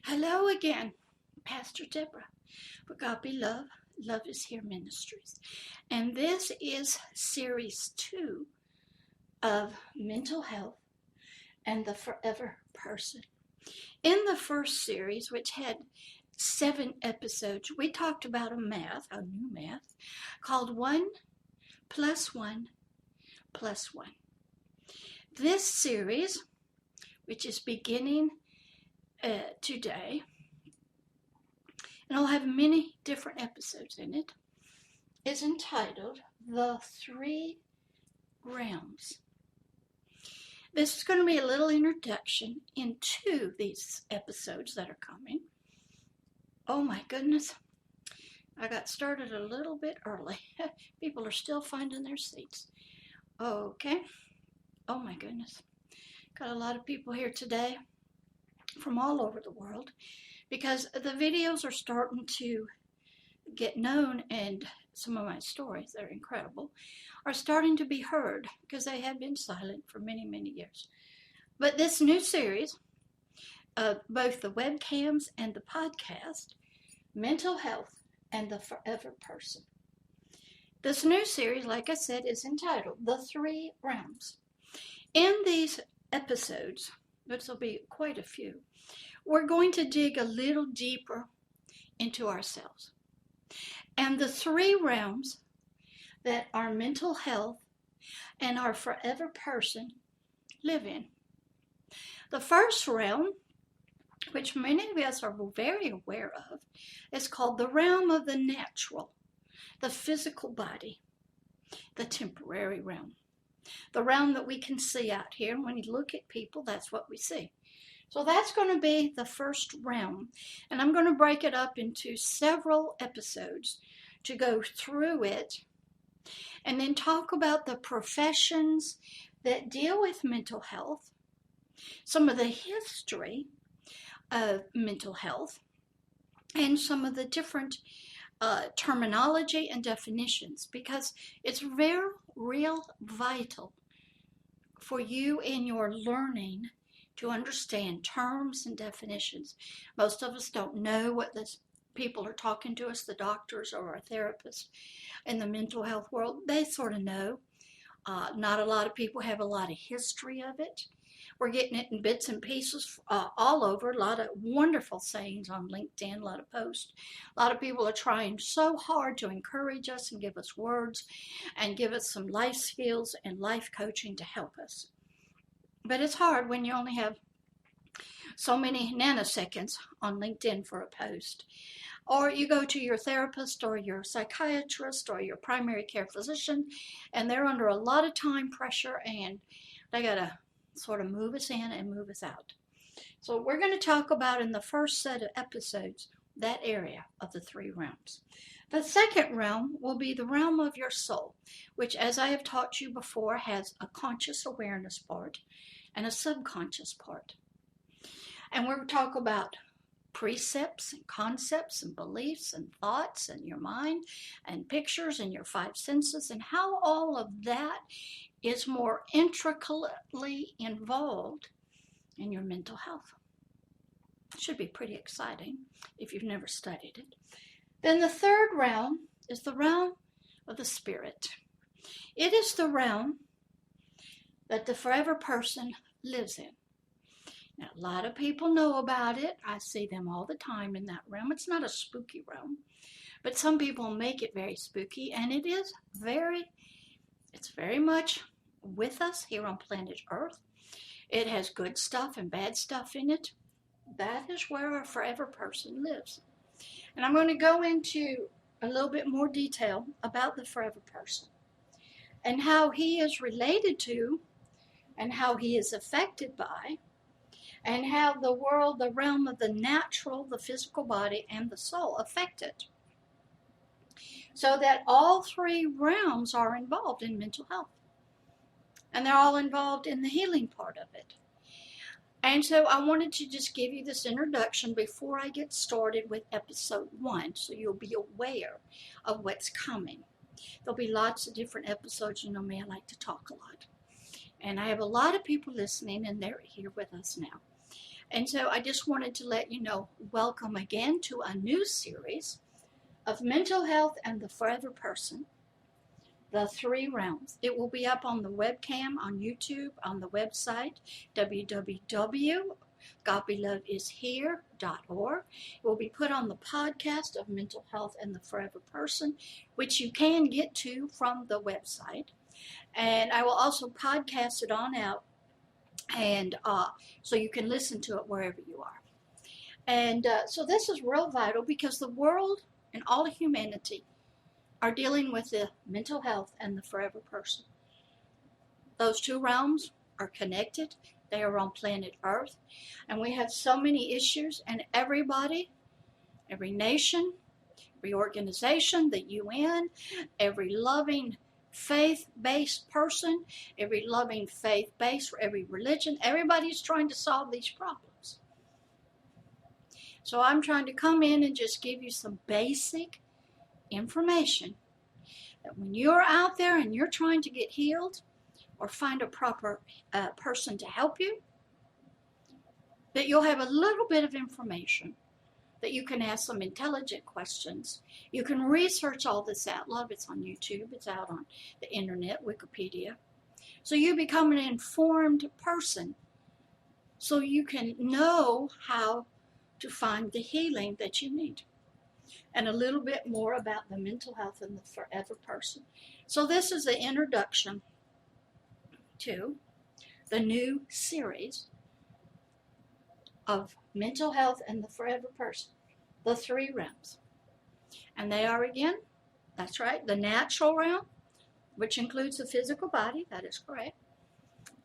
Hello again, Pastor Deborah for God Be Love, Love is Here Ministries. And this is series 2 of mental health and the forever person. In the first series, which had 7 episodes, we talked about a new math, called 1 plus 1 plus 1. This series, which is beginning today, and I'll have many different episodes in it, is entitled The Three Realms. This is going to be a little introduction into these episodes that are coming. Oh my goodness, I got started a little bit early. People are still finding their seats. Okay, oh my goodness. Got a lot of people here today from all over the world because the videos are starting to get known, and some of my stories that are incredible are starting to be heard because they had been silent for many, many years. But this new series of both the webcams and the podcast, Mental Health and the Forever Person. This new series, like I said, is entitled The Three Realms. In these episodes, which will be quite a few, we're going to dig a little deeper into ourselves and the three realms that our mental health and our forever person live in. The first realm, which many of us are very aware of, is called the realm of the natural, the physical body, the temporary realm. The realm that we can see out here. When you look at people, that's what we see. So that's going to be the first realm. And I'm going to break it up into several episodes to go through it and then talk about the professions that deal with mental health, some of the history of mental health, and some of the different terminology and definitions, because it's very real vital for you in your learning to understand terms and definitions. Most of us don't know what the people are talking to us, the doctors or our therapists in the mental health world. They sort of know. Not a lot of people have a lot of history of it. We're getting it in bits and pieces all over. A lot of wonderful sayings on LinkedIn, a lot of posts. A lot of people are trying so hard to encourage us and give us words and give us some life skills and life coaching to help us. But it's hard when you only have so many nanoseconds on LinkedIn for a post. Or you go to your therapist or your psychiatrist or your primary care physician, and they're under a lot of time pressure, and they got to sort of move us in and move us out. So we're going to talk about in the first set of episodes that area of the three realms. The second realm will be the realm of your soul, which, as I have taught you before, has a conscious awareness part and a subconscious part. And we're going to talk about precepts and concepts and beliefs and thoughts and your mind and pictures and your 5 senses and how all of that is more intricately involved in your mental health. It should be pretty exciting if you've never studied it. Then the third realm is the realm of the spirit. It is the realm that the forever person lives in. Now, a lot of people know about it. I see them all the time in that realm. It's not a spooky realm, but some people make it very spooky, and it's very much with us here on planet Earth. It has good stuff and bad stuff in it. That is where our forever person lives. And I'm going to go into a little bit more detail about the forever person and how he is related to and how he is affected by, and how the world, the realm of the natural, the physical body, and the soul affect it. So that all three realms are involved in mental health. And they're all involved in the healing part of it. And so I wanted to just give you this introduction before I get started with episode 1, so you'll be aware of what's coming. There'll be lots of different episodes. You know me, I like to talk a lot. And I have a lot of people listening, and they're here with us now. And so I just wanted to let you know, welcome again to a new series of Mental Health and the Forever Person, the Three Realms. It will be up on the webcam, on YouTube, on the website, www.godbelovedishere.org. It will be put on the podcast of Mental Health and the Forever Person, which you can get to from the website. And I will also podcast it on out, and so you can listen to it wherever you are. And so this is real vital because the world and all of humanity are dealing with the mental health and the forever person. Those two realms are connected. They are on planet Earth. And we have so many issues, and everybody, every nation, every organization, the UN, every loving faith-based person, every loving faith-based for every religion, everybody's trying to solve these problems. So I'm trying to come in and just give you some basic information that when you're out there and you're trying to get healed or find a proper person to help you, that you'll have a little bit of information, that you can ask some intelligent questions. You can research all this out. A lot of it's on YouTube. It's out on the internet, Wikipedia. So you become an informed person so you can know how to find the healing that you need. And a little bit more about the mental health and the forever person. So this is the introduction to the new series of mental health and the forever person, the three realms. And they are, again, that's right, the natural realm, which includes the physical body, that is correct,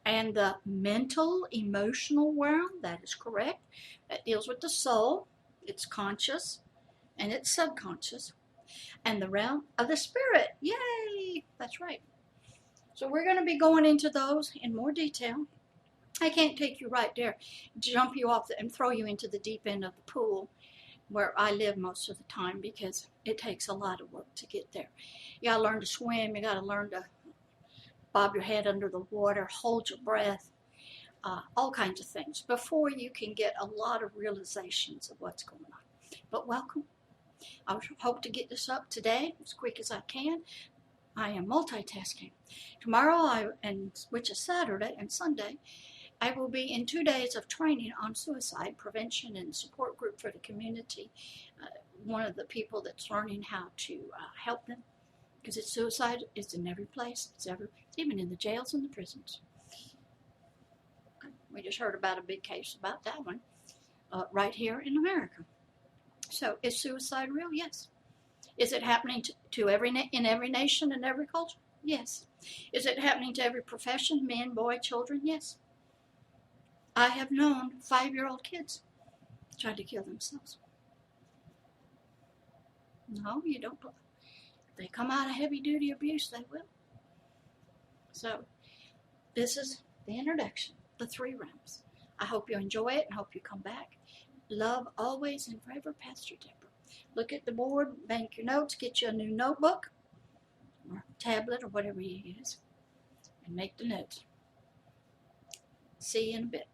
and the mental, emotional realm, that is correct, that deals with the soul, it's conscious, and it's subconscious, and the realm of the spirit. Yay! That's right. So we're going to be going into those in more detail. I can't take you right there, jump you off and throw you into the deep end of the pool where I live most of the time, because it takes a lot of work to get there. You got to learn to swim. You got to learn to bob your head under the water, hold your breath, all kinds of things before you can get a lot of realizations of what's going on. But welcome. I hope to get this up today as quick as I can. I am multitasking. Tomorrow, which is Saturday and Sunday, I will be in 2 days of training on suicide prevention and support group for the community. One of the people that's learning how to help them, because suicide is in every place. It's even in the jails and the prisons. We just heard about a big case about that one right here in America. So is suicide real? Yes. Is it happening to in every nation and every culture? Yes. Is it happening to every profession, men, boy, children? Yes. I have known 5-year-old kids try to kill themselves. No, you don't. If they come out of heavy-duty abuse, they will. So this is the introduction, the three realms. I hope you enjoy it and hope you come back. Love always and forever, Pastor Deborah. Look at the board, bank your notes, get you a new notebook or tablet or whatever you use, and make the notes. See you in a bit.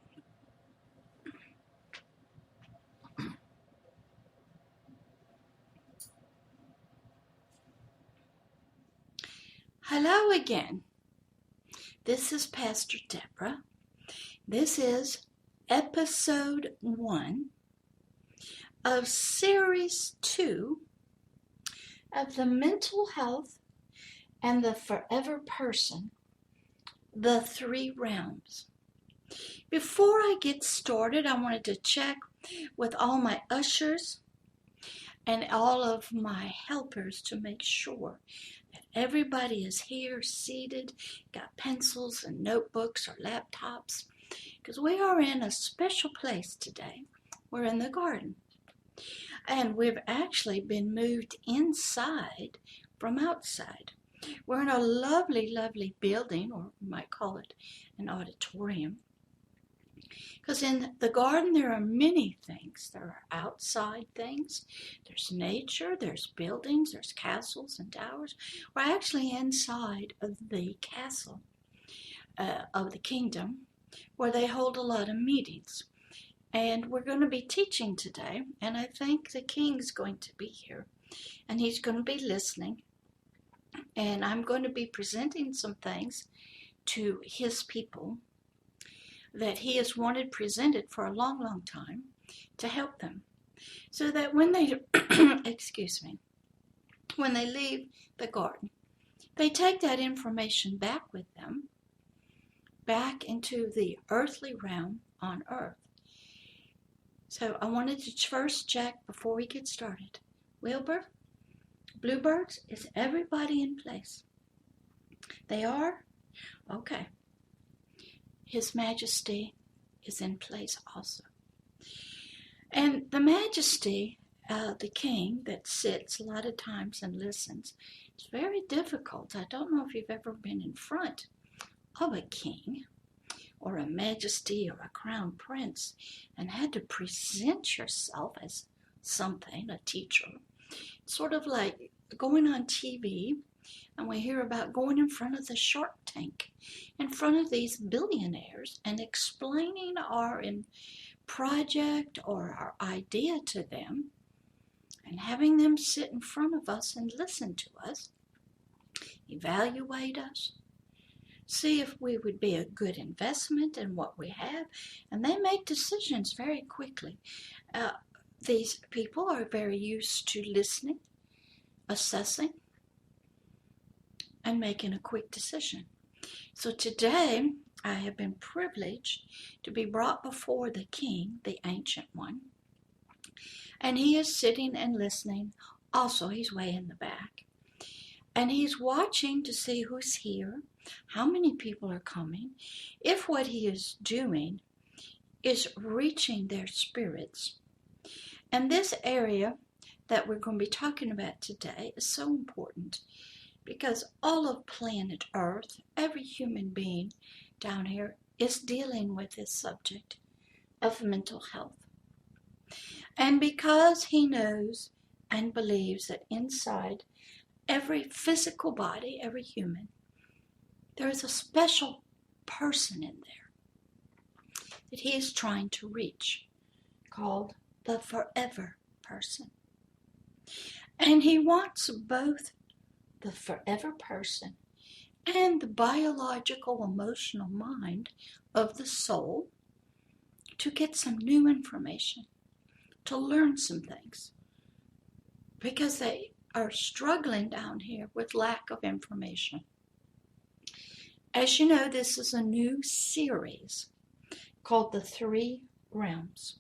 Hello again. This is Pastor Deborah. This is episode 1 of series 2 of the mental health and the forever person, the three realms. Before I get started, I wanted to check with all my ushers and all of my helpers to make sure that everybody is here, seated, got pencils and notebooks or laptops, because we are in a special place today. We're in the garden. And we've actually been moved inside from outside. We're in a lovely, lovely building, or you might call it an auditorium. Because in the garden there are many things. There are outside things. There's nature, there's buildings, there's castles and towers. We're actually inside of the castle of the kingdom, where they hold a lot of meetings. And we're going to be teaching today, and I think the King's going to be here, and he's going to be listening, and I'm going to be presenting some things to his people that he has wanted presented for a long, long time to help them, so that when they, excuse me, when they leave the garden, they take that information back with them, back into the earthly realm on earth. So I wanted to first check before we get started. Wilbur, Bluebirds, is everybody in place? They are? Okay. His Majesty is in place also. And the Majesty, the King that sits a lot of times and listens, it's very difficult. I don't know if you've ever been in front of a king or a majesty or a crown prince and had to present yourself as something, a teacher. Sort of like going on TV, and we hear about going in front of the Shark Tank, in front of these billionaires, and explaining our project or our idea to them, and having them sit in front of us and listen to us, evaluate us, see if we would be a good investment in what we have, and they make decisions very quickly. These people are very used to listening, assessing, and making a quick decision. So today, I have been privileged to be brought before the King, the Ancient One, and he is sitting and listening. Also, he's way in the back, and he's watching to see who's here, how many people are coming, if what he is doing is reaching their spirits. And this area that we're going to be talking about today is so important because all of planet Earth, every human being down here is dealing with this subject of mental health. And because he knows and believes that inside every physical body, every human, there is a special person in there that he is trying to reach, called the forever person. And he wants both the forever person and the biological, emotional mind of the soul to get some new information, to learn some things, because they are struggling down here with lack of information. As you know, this is a new series called The Three Realms.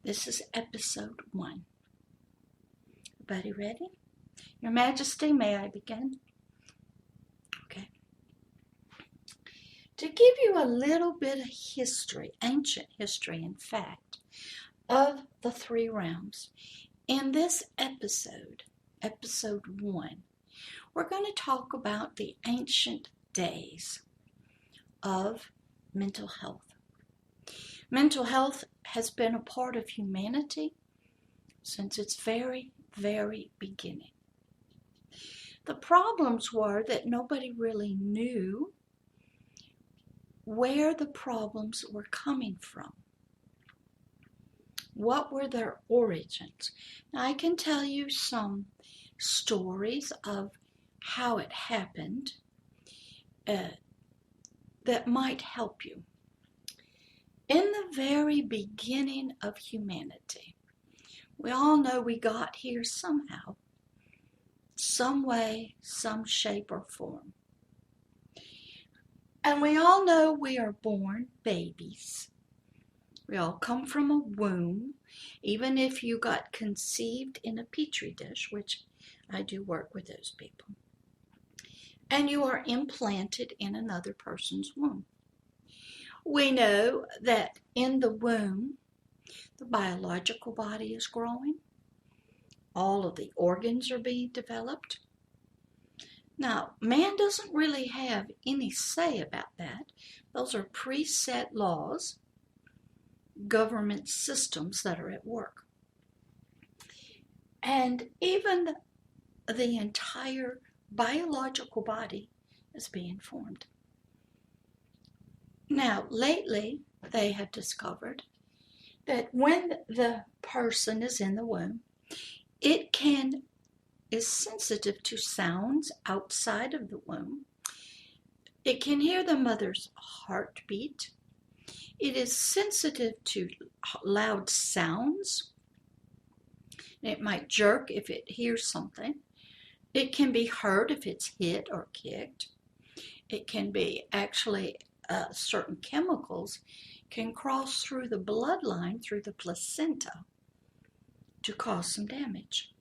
This is episode 1. Everybody ready? Your Majesty, may I begin? Okay. To give you a little bit of history, ancient history in fact, of the three realms, in this episode, episode 1, we're going to talk about the ancient days of mental health. Mental health has been a part of humanity since its very, very beginning. The problems were that nobody really knew where the problems were coming from. What were their origins? Now, I can tell you some stories of how it happened that might help you. In the very beginning of humanity, we all know we got here somehow, some way, some shape or form. And we all know we are born babies. We all come from a womb, even if you got conceived in a petri dish, which I do work with those people. And you are implanted in another person's womb. We know that in the womb, the biological body is growing. All of the organs are being developed. Now, man doesn't really have any say about that. Those are preset laws, government systems that are at work. And even the entire biological body is being formed. Now, lately, they have discovered that when the person is in the womb, it is sensitive to sounds outside of the womb. It can hear the mother's heartbeat. It is sensitive to loud sounds. It might jerk if it hears something. It can be hurt if it's hit or kicked. It can be actually certain chemicals can cross through the bloodline, through the placenta, to cause some damage.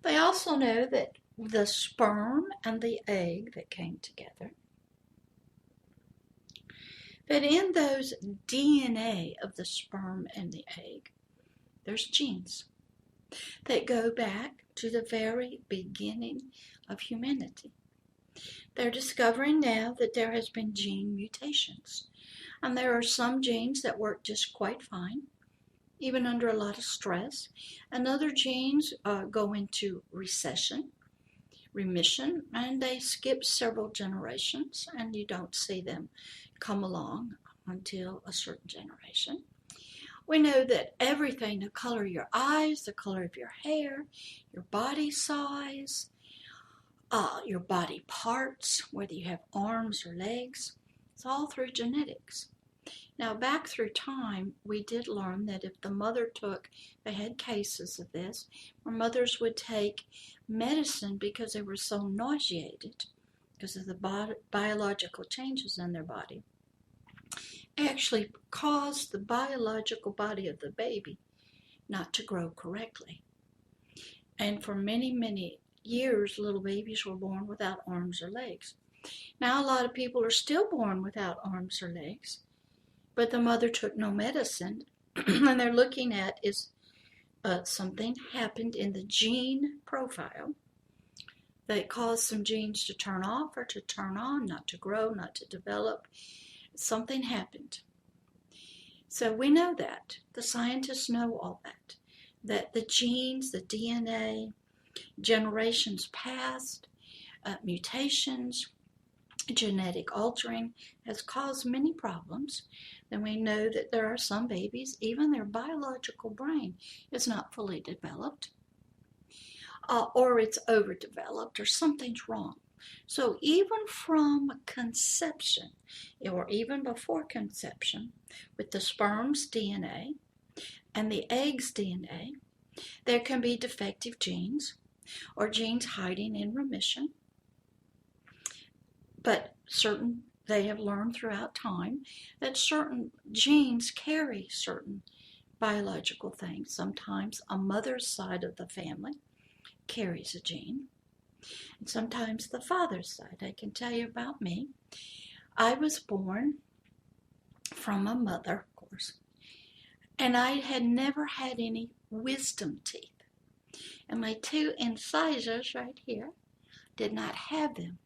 They also know that the sperm and the egg that came together, that in those DNA of the sperm and the egg, there's genes that go back to the very beginning of humanity. They're discovering now that there has been gene mutations. And there are some genes that work just quite fine, even under a lot of stress. And other genes go into remission, and they skip several generations, and you don't see them come along until a certain generation. We know that everything, the color of your eyes, the color of your hair, your body size, your body parts, whether you have arms or legs, it's all through genetics. Now, back through time, we did learn that if the mother they had cases of this, where mothers would take medicine because they were so nauseated because of the biological changes in their body, actually caused the biological body of the baby not to grow correctly. And for many, many years, little babies were born without arms or legs. Now, a lot of people are still born without arms or legs, but the mother took no medicine, and they're looking at is something happened in the gene profile that caused some genes to turn off or to turn on, not to grow, not to develop. Something happened. So we know that. The scientists know all that the genes, the DNA, generations past, mutations, genetic altering has caused many problems. Then we know that there are some babies, even their biological brain is not fully developed, or it's overdeveloped, or something's wrong. So even from conception, or even before conception, with the sperm's DNA and the egg's DNA, there can be defective genes or genes hiding in remission. But they have learned throughout time that certain genes carry certain biological things. Sometimes a mother's side of the family carries a gene, and sometimes the father's side. I can tell you about me. I was born from a mother, of course, and I had never had any wisdom teeth. And my two incisors right here did not have them.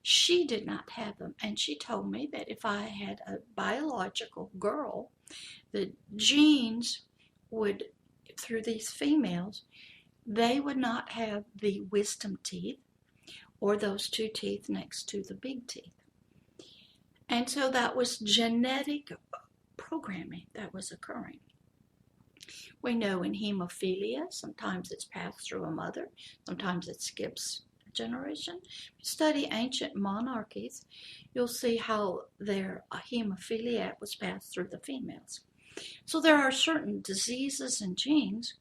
She did not have them, and she told me that if I had a biological girl, the genes would, through these females, they would not have the wisdom teeth or those two teeth next to the big teeth. And so that was genetic programming that was occurring. We know in hemophilia, sometimes it's passed through a mother, sometimes it skips a generation. If you study ancient monarchies, you'll see how their hemophilia was passed through the females. So there are certain diseases and genes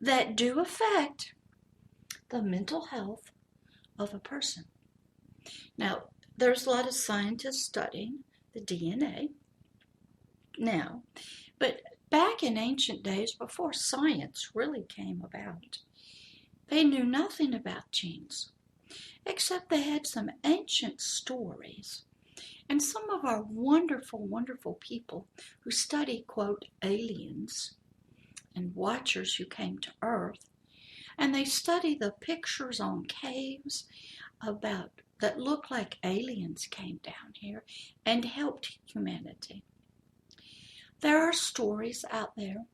that do affect the mental health of a person. Now, there's a lot of scientists studying the DNA now, but back in ancient days, before science really came about, they knew nothing about genes, except they had some ancient stories. And some of our wonderful, wonderful people who study, quote, aliens and watchers who came to Earth, and they study the pictures on caves that look like aliens came down here and helped humanity. There are stories out there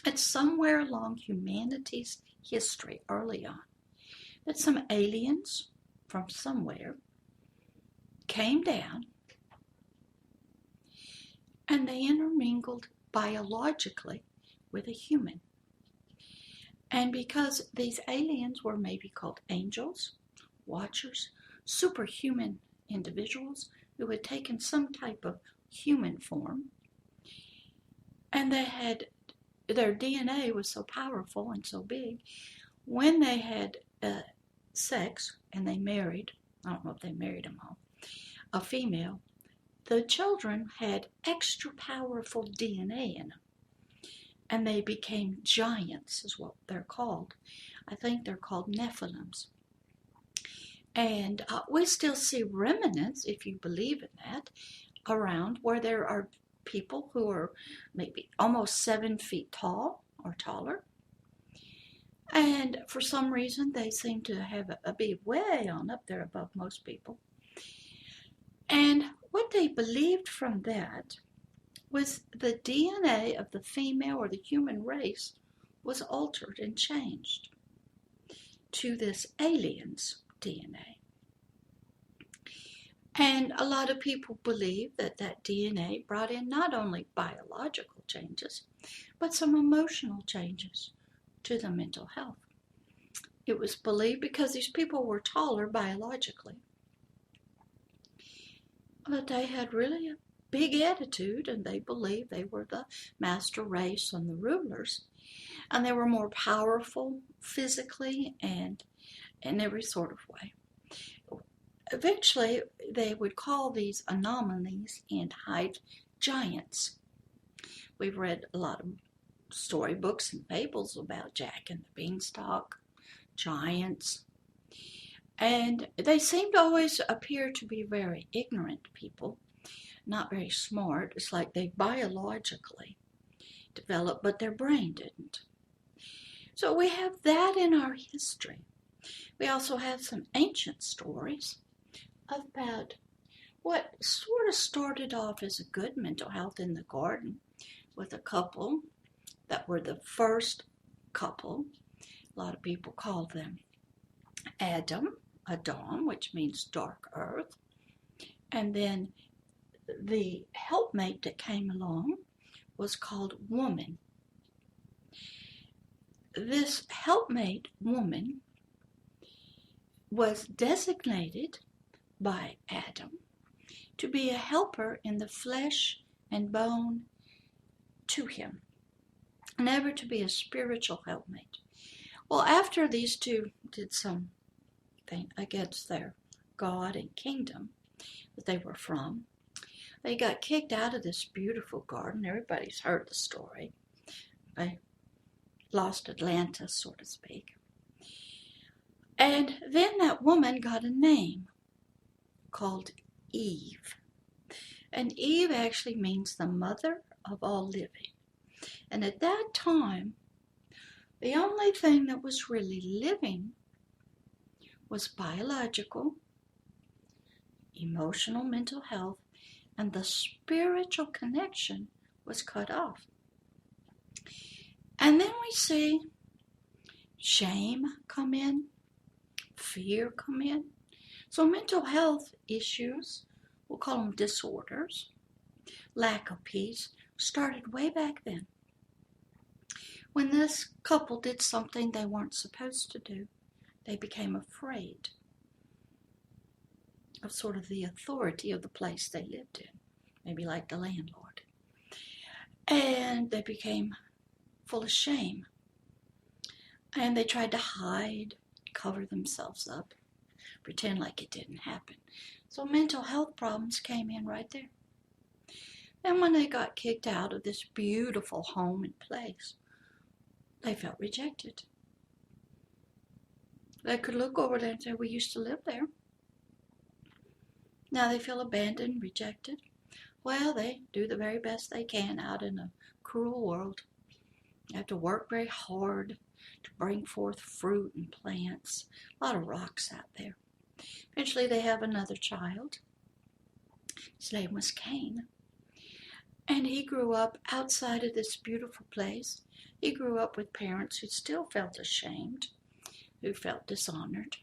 that somewhere along humanity's history early on, that some aliens from somewhere came down and they intermingled biologically with a human. And because these aliens were maybe called angels, watchers, superhuman individuals who had taken some type of human form, and their DNA was so powerful and so big, when they had sex and they married, I don't know if they married them all, a female, the children had extra powerful DNA in them. And they became giants, is what they're called. I think they're called Nephilims. And we still see remnants, if you believe in that, around where there are people who are maybe almost 7 feet tall or taller. And for some reason, they seem to have be way on up there above most people. And what they believed from that was the DNA of the female or the human race was altered and changed to this alien's DNA. And a lot of people believe that that DNA brought in not only biological changes, but some emotional changes to the mental health. It was believed because these people were taller biologically, but they had really a big attitude, and they believed they were the master race and the rulers, and they were more powerful physically and in every sort of way. Eventually, they would call these anomalies in height giants. We've read a lot of storybooks and fables about Jack and the Beanstalk, giants, and they seem to always appear to be very ignorant people, not very smart. It's like they biologically developed, but their brain didn't. So we have that in our history. We also have some ancient stories about what sort of started off as a good mental health in the garden with a couple that were the first couple. A lot of people call them Adam, which means dark earth, and then the helpmate that came along was called woman. This helpmate woman was designated by Adam to be a helper in the flesh and bone to him, never to be a spiritual helpmate. Well, after these two did something against their God and kingdom that they were from, they got kicked out of this beautiful garden. Everybody's heard the story. They lost Atlantis, so to speak. And then that woman got a name called Eve. And Eve actually means the mother of all living. And at that time, the only thing that was really living was biological, emotional, mental health, and the spiritual connection was cut off. And then we see shame come in, fear come in. So mental health issues, we'll call them disorders, lack of peace, started way back then. When this couple did something they weren't supposed to do, they became afraid of sort of the authority of the place they lived in, maybe like the landlord. And they became full of shame. And they tried to hide, cover themselves up, pretend like it didn't happen. So mental health problems came in right there. And when they got kicked out of this beautiful home and place, they felt rejected. They could look over there and say, we used to live there. Now they feel abandoned, rejected. Well, they do the very best they can out in a cruel world. They have to work very hard to bring forth fruit and plants. A lot of rocks out there. Eventually they have another child. His name was Cain. And he grew up outside of this beautiful place. He grew up with parents who still felt ashamed, who felt dishonored,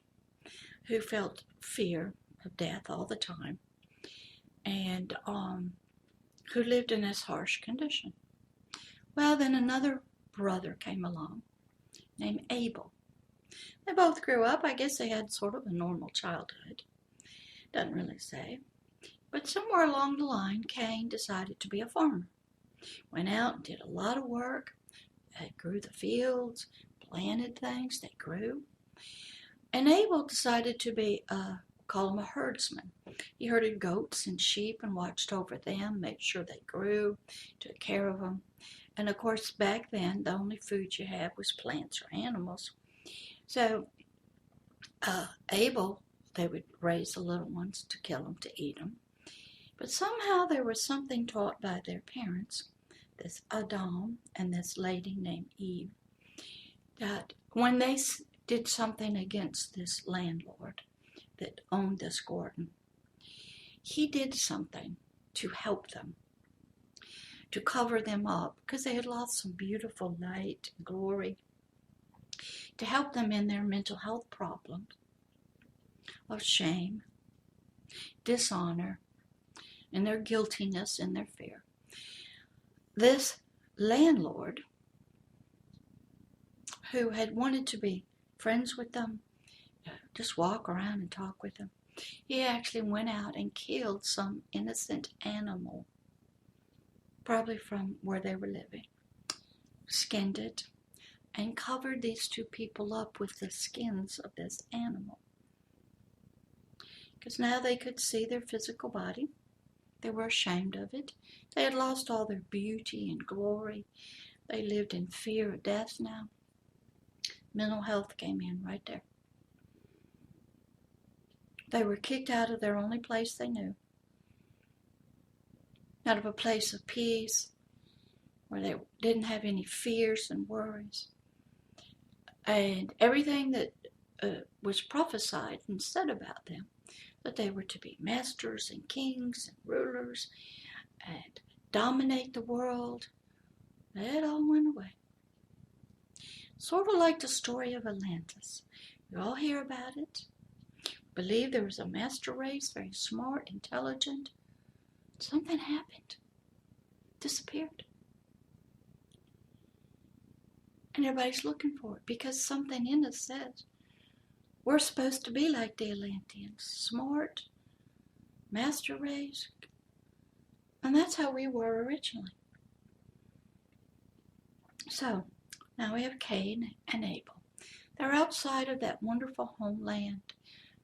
who felt fear of death all the time. And who lived in this harsh condition. Well, then another brother came along named Abel. They both grew up. I guess they had sort of a normal childhood. Doesn't really say. But somewhere along the line, Cain decided to be a farmer. Went out and did a lot of work. They grew the fields, planted things, they grew. And Abel decided to be, call him a herdsman. He herded goats and sheep and watched over them, made sure they grew, took care of them. And of course, back then, the only food you had was plants or animals. So Abel, they would raise the little ones to kill them, to eat them. But somehow there was something taught by their parents, this Adam and this lady named Eve, that when they did something against this landlord that owned this garden, he did something to help them, to cover them up, because they had lost some beautiful light and glory, to help them in their mental health problems of shame, dishonor, and their guiltiness and their fear. This landlord, who had wanted to be friends with them, just walk around and talk with them, he actually went out and killed some innocent animal, probably from where they were living, skinned it, and covered these two people up with the skins of this animal. Because now they could see their physical body. They were ashamed of it. They had lost all their beauty and glory. They lived in fear of death now. Mental health came in right there. They were kicked out of their only place they knew. Out of a place of peace where they didn't have any fears and worries. And everything that was prophesied and said about them, that they were to be masters and kings and rulers and dominate the world, it all went away. Sort of like the story of Atlantis. You all hear about it. Believe there was a master race, very smart, intelligent. Something happened. Disappeared. And everybody's looking for it because something in us says we're supposed to be like the Atlanteans. Smart, master race. And that's how we were originally. So, now we have Cain and Abel. They're outside of that wonderful homeland,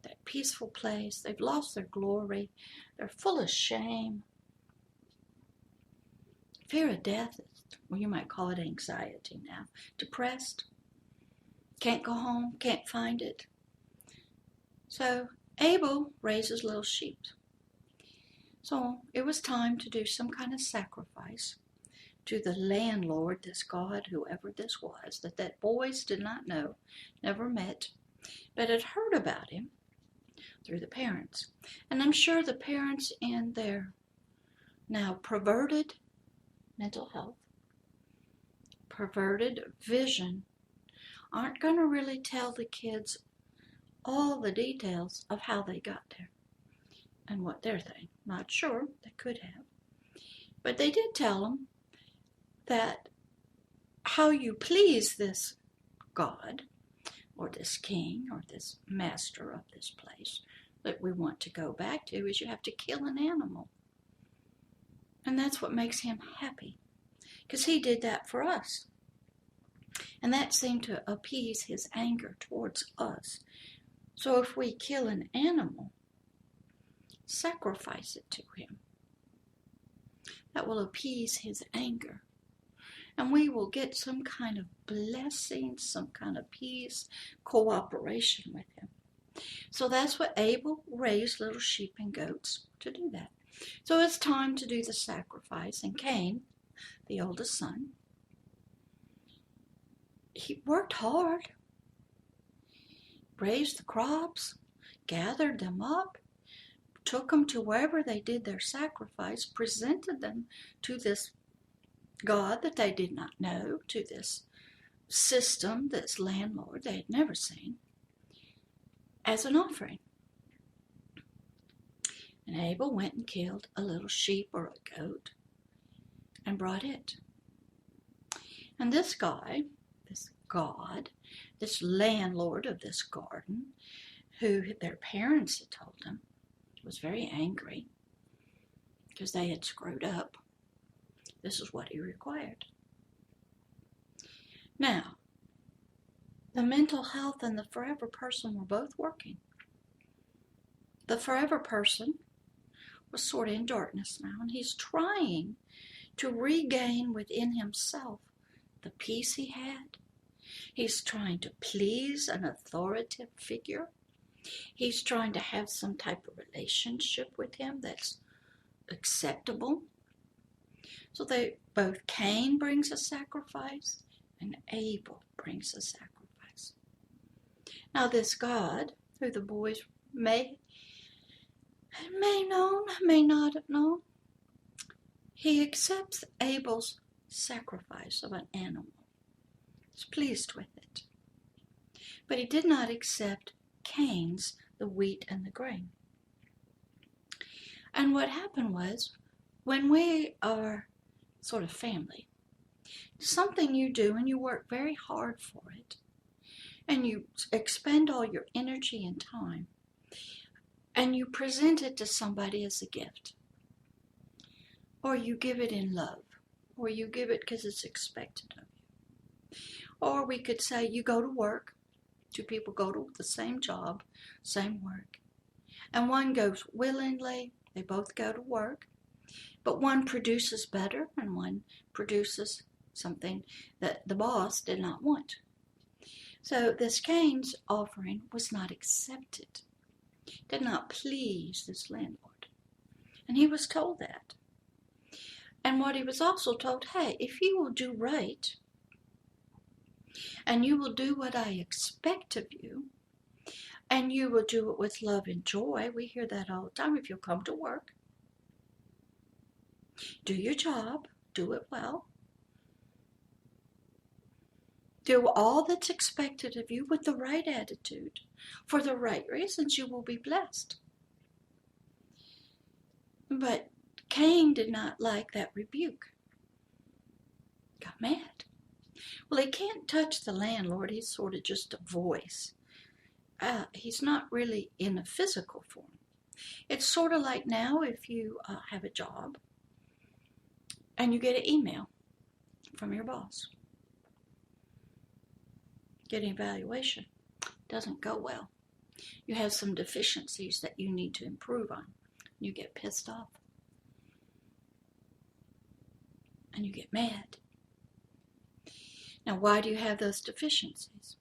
that peaceful place. They've lost their glory. They're full of shame. Fear of death, well, you might call it anxiety now. Depressed. Can't go home, can't find it. So Abel raises little sheep. So it was time to do some kind of sacrifice to the landlord, this God, whoever this was, that boys did not know, never met, but had heard about him through the parents. And I'm sure the parents in their now perverted mental health, perverted vision, aren't going to really tell the kids all the details of how they got there and what they're thinking. Not sure, they could have. But they did tell them that how you please this God or this king or this master of this place that we want to go back to is you have to kill an animal. And that's what makes him happy, because he did that for us. And that seemed to appease his anger towards us. So if we kill an animal, sacrifice it to him, that will appease his anger. And we will get some kind of blessing, some kind of peace, cooperation with him. So that's what Abel raised little sheep and goats to do that. So it's time to do the sacrifice. And Cain, the oldest son, he worked hard, raised the crops, gathered them up, took them to wherever they did their sacrifice, presented them to this God that they did not know, to this system, this landlord they had never seen, as an offering. And Abel went and killed a little sheep or a goat and brought it. And this guy, this God, this landlord of this garden, who their parents had told them, was very angry because they had screwed up. This is what he required. Now, the mental health and the forever person were both working. The forever person was sort of in darkness now, and he's trying to regain within himself the peace he had. He's trying to please an authoritative figure. He's trying to have some type of relationship with him that's acceptable. So both Cain brings a sacrifice and Abel brings a sacrifice. Now this God, who the boys may known, may not have known, he accepts Abel's sacrifice of an animal. He's pleased with it. But he did not accept Cain's, the wheat and the grain. And what happened was, when we are sort of family, something you do and you work very hard for it, and you expend all your energy and time, and you present it to somebody as a gift, or you give it in love, or you give it because it's expected of you. Or we could say you go to work, two people go to the same job, same work, and one goes willingly, they both go to work, but one produces better and one produces something that the boss did not want. So this Cain's offering was not accepted, did not please this landlord. And he was told that. And what he was also told, hey, if you will do right, and you will do what I expect of you, and you will do it with love and joy, we hear that all the time, if you'll come to work, do your job, do it well, do all that's expected of you with the right attitude, for the right reasons, you will be blessed. But Cain did not like that rebuke. Got mad. Well, he can't touch the landlord. He's sort of just a voice. He's not really in a physical form. It's sort of like now if you have a job and you get an email from your boss. Get an evaluation. Doesn't go well. You have some deficiencies that you need to improve on. You get pissed off. And you get mad. Now, why do you have those deficiencies?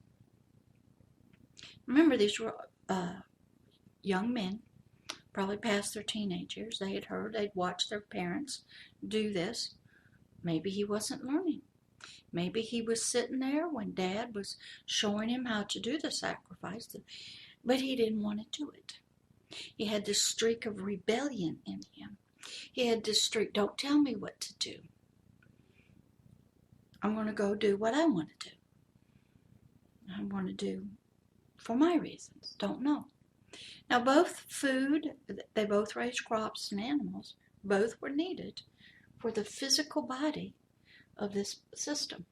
Remember, these were young men, probably past their teenage years. They had heard, they'd watched their parents do this. Maybe he wasn't learning. Maybe he was sitting there when Dad was showing him how to do the sacrifice, but he didn't want to do it. He had this streak of rebellion in him. He had this streak, don't tell me what to do. I'm going to go do what I want to do. I want to do for my reasons. Don't know. Now, both food, they both raised crops and animals, both were needed for the physical body of this system.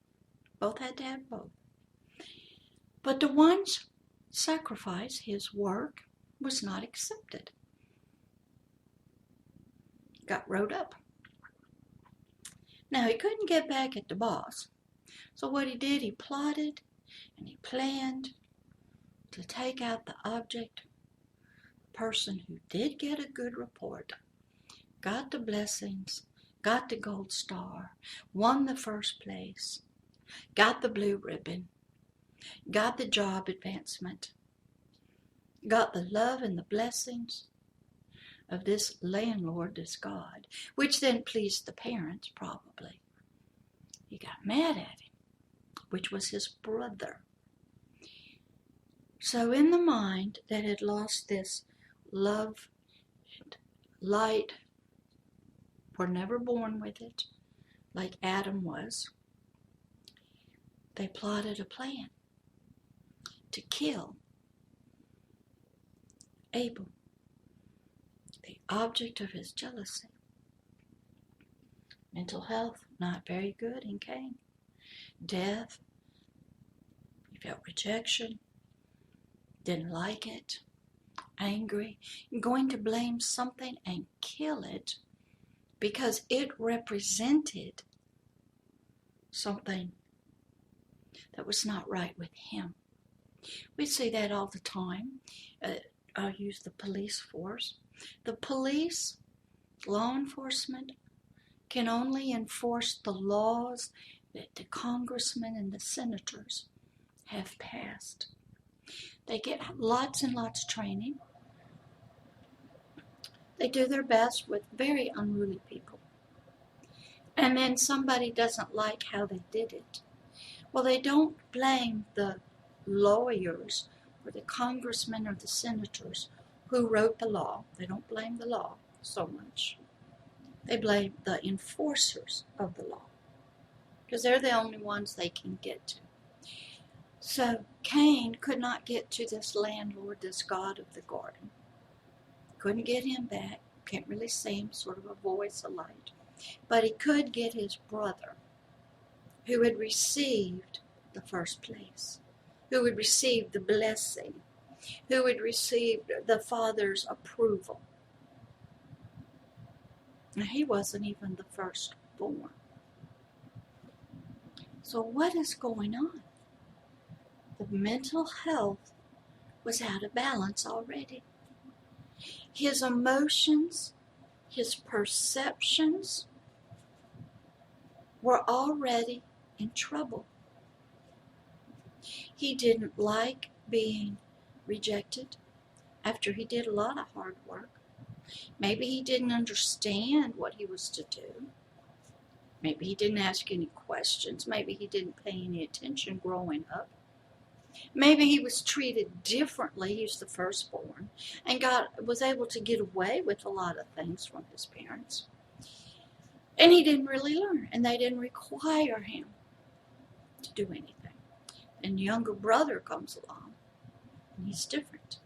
Both had to have both. But the one's sacrifice, his work, was not accepted. Got wrote up. Now, he couldn't get back at the boss. So what he did, he plotted and he planned to take out the object, person who did get a good report, got the blessings, got the gold star, won the first place, got the blue ribbon, got the job advancement, got the love and the blessings of this landlord, this God, which then pleased the parents probably. He got mad at him, which was his brother. So in the mind that had lost this love and light, were never born with it, like Adam was, they plotted a plan to kill Abel, the object of his jealousy. Mental health, not very good in Cain. Death, he felt rejection, didn't like it, angry, going to blame something and kill it because it represented something that was not right with him. We see that all the time. I'll use the police force. The police, law enforcement, can only enforce the laws that the congressmen and the senators have passed. They get lots and lots of training. They do their best with very unruly people. And then somebody doesn't like how they did it. Well, they don't blame the lawyers or the congressmen or the senators who wrote the law. They don't blame the law so much. They blame the enforcers of the law because they're the only ones they can get to. So Cain could not get to this landlord, this god of the garden. Couldn't get him back. Can't really see him, sort of a voice, a light. But he could get his brother, who had received the first place, who had received the blessing, who had received the Father's approval. Now, he wasn't even the firstborn. So what is going on? The mental health was out of balance already. His emotions, his perceptions were already in trouble. He didn't like being rejected after he did a lot of hard work. Maybe he didn't understand what he was to do. Maybe he didn't ask any questions. Maybe he didn't pay any attention growing up. Maybe he was treated differently. He was the firstborn and was able to get away with a lot of things from his parents. And he didn't really learn, and they didn't require him to do anything. And younger brother comes along, and he's different.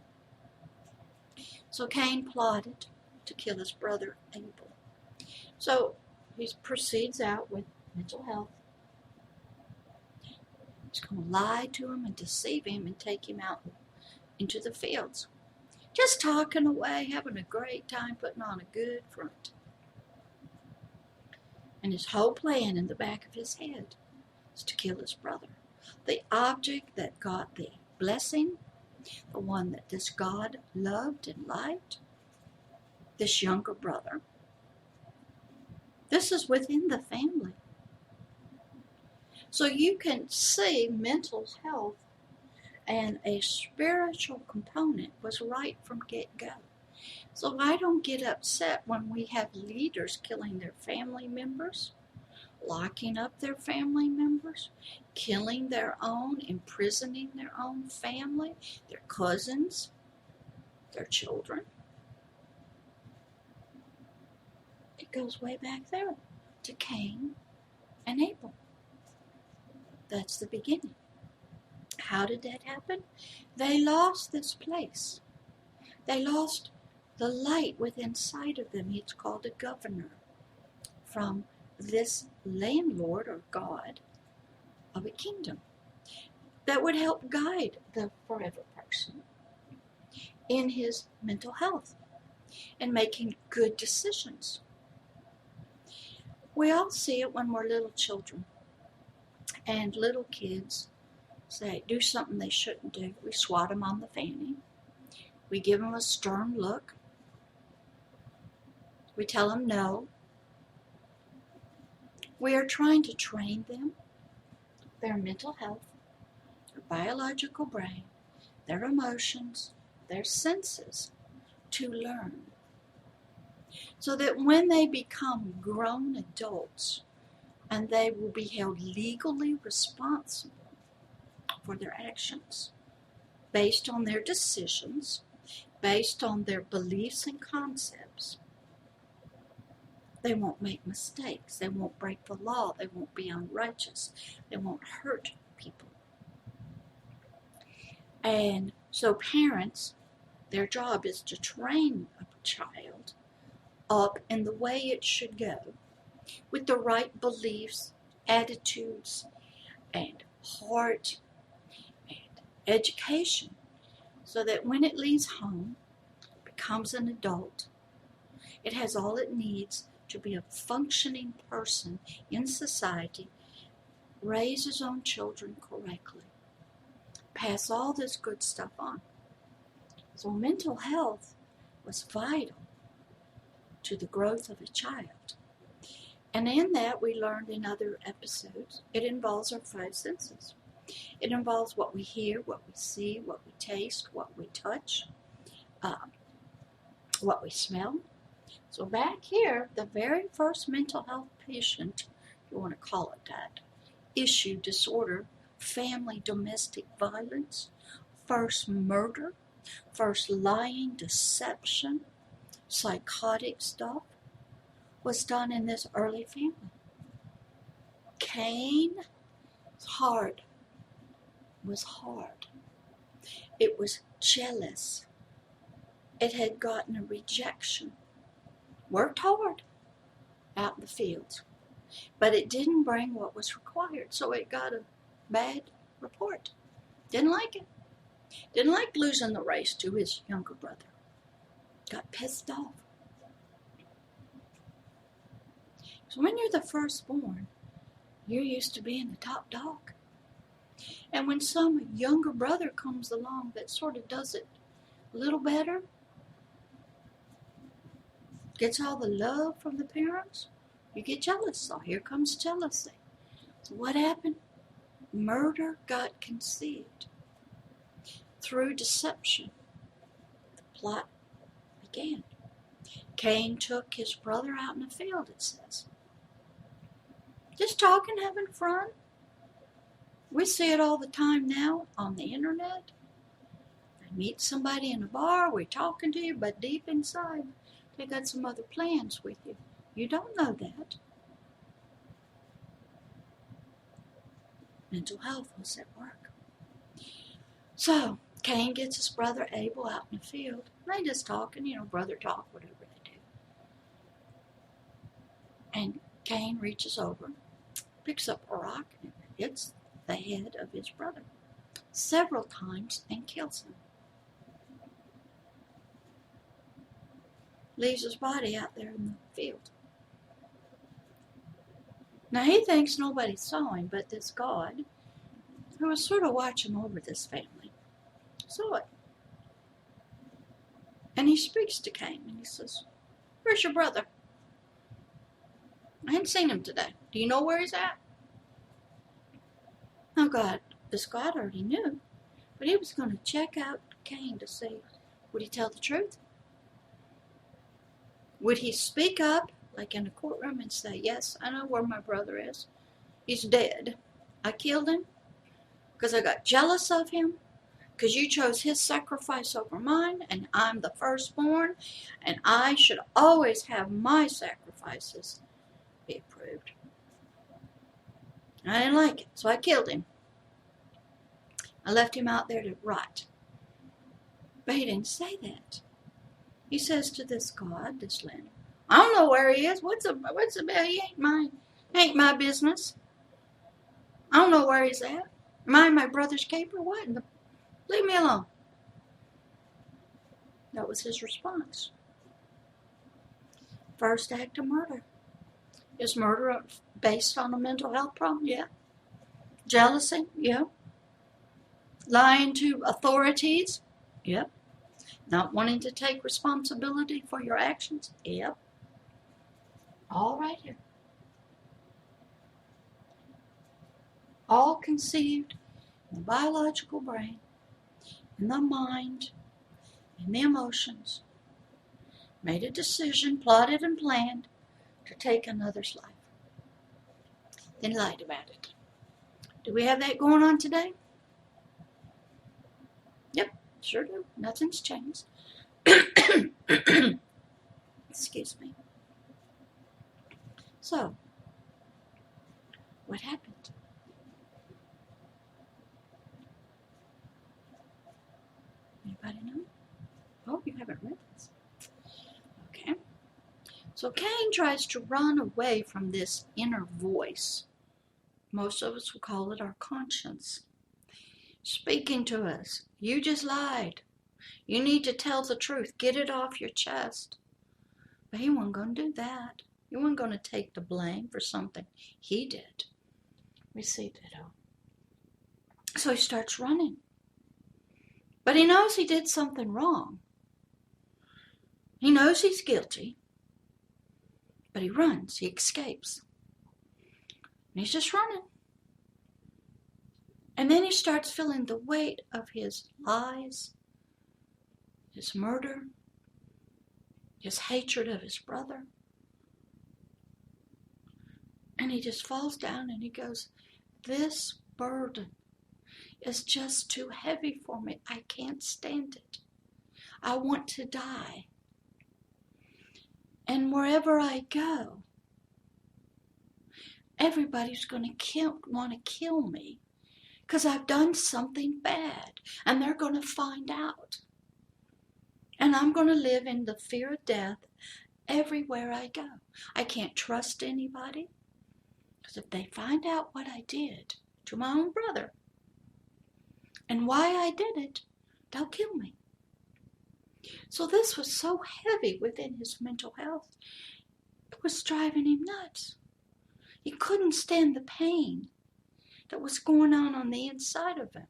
So Cain plotted to kill his brother Abel. So he proceeds out with mental health. He's going to lie to him and deceive him and take him out into the fields. Just talking away, having a great time, putting on a good front. And his whole plan in the back of his head is to kill his brother. The object that got the blessing, the one that this God loved and liked, this younger brother. This is within the family. So you can see mental health and a spiritual component was right from get-go. So I don't get upset when we have leaders killing their family members, locking up their family members, killing their own, imprisoning their own family, their cousins, their children. It goes way back there to Cain and Abel. That's the beginning. How did that happen? They lost this place. They lost the light within sight of them. It's called a governor from this landlord or God of a kingdom that would help guide the forever person in his mental health and making good decisions. We all see it when we're little children and little kids do something they shouldn't do. We swat them on the fanny. We give them a stern look. We tell them no. We are trying to train them, their mental health, their biological brain, their emotions, their senses, to learn. So that when they become grown adults and they will be held legally responsible for their actions, based on their decisions, based on their beliefs and concepts. They won't make mistakes. They won't break the law. They won't be unrighteous. They won't hurt people. And so parents, their job is to train a child up in the way it should go with the right beliefs, attitudes, and heart and education, so that when it leaves home, becomes an adult, it has all it needs to be a functioning person in society, raise his own children correctly, pass all this good stuff on. So mental health was vital to the growth of a child. And in that, we learned in other episodes, it involves our five senses. It involves what we hear, what we see, what we taste, what we touch, what we smell. So back here, the very first mental health patient, if you want to call it that, issue, disorder, family, domestic violence, first murder, first lying, deception, psychotic stuff, was done in this early family. Cain's heart was hard. It was jealous. It had gotten a rejection. Worked hard out in the fields, but it didn't bring what was required, so it got a bad report. Didn't like it. Didn't like losing the race to his younger brother. Got pissed off. So when you're the firstborn, you're used to being the top dog. And when some younger brother comes along that sort of does it a little better, gets all the love from the parents, you get jealous. So here comes jealousy. So what happened? Murder got conceived. Through deception, the plot began. Cain took his brother out in the field, it says. Just talking, having fun. We see it all the time now on the internet. I meet somebody in a bar, we're talking to you, but deep inside, they got some other plans with you. You don't know that. Mental health was at work. So, Cain gets his brother Abel out in the field. They just talking, brother talk, whatever they do. And Cain reaches over, picks up a rock, and hits the head of his brother several times and kills him. Leaves his body out there in the field. Now he thinks nobody saw him, but this God, who was sort of watching over this family, saw it. And he speaks to Cain and he says, "Where's your brother? I hadn't seen him today. Do you know where he's at?" Now this God already knew, but he was going to check out Cain to see, would he tell the truth? Would he speak up, like in a courtroom, and say, "Yes, I know where my brother is. He's dead. I killed him because I got jealous of him, because you chose his sacrifice over mine, and I'm the firstborn, and I should always have my sacrifices be approved. I didn't like it, so I killed him. I left him out there to rot." But he didn't say that. He says to this God, this land, "I don't know where he is. What's the matter? He ain't my business. I don't know where he's at. Am I my brother's keeper? What? Leave me alone." That was his response. First act of murder. Is murder based on a mental health problem? Yeah. Jealousy? Yeah. Lying to authorities? Yep. Not wanting to take responsibility for your actions? Yep. All right here. All conceived in the biological brain, in the mind, in the emotions. Made a decision, plotted and planned to take another's life. Then lied about it. Do we have that going on today? Yep, sure do. Nothing's changed. Excuse me. So, what happened? Anybody know? Oh, you haven't read this. Okay. So So Cain tries to run away from this inner voice. Most of us will call it our conscience, speaking to us. You just lied. You need to tell the truth. Get it off your chest. But he wasn't going to do that. He wasn't going to take the blame for something he did. We see that. So he starts running. But he knows he did something wrong. He knows he's guilty. But he runs. He escapes. And he's just running. And then he starts feeling the weight of his lies, his murder, his hatred of his brother. And he just falls down and he goes, this burden is just too heavy for me. I can't stand it. I want to die. And wherever I go, everybody's going to want to kill me because I've done something bad and they're going to find out. And I'm going to live in the fear of death everywhere I go. I can't trust anybody because if they find out what I did to my own brother and why I did it, they'll kill me. So this was so heavy within his mental health. It was driving him nuts. He couldn't stand the pain that was going on the inside of him.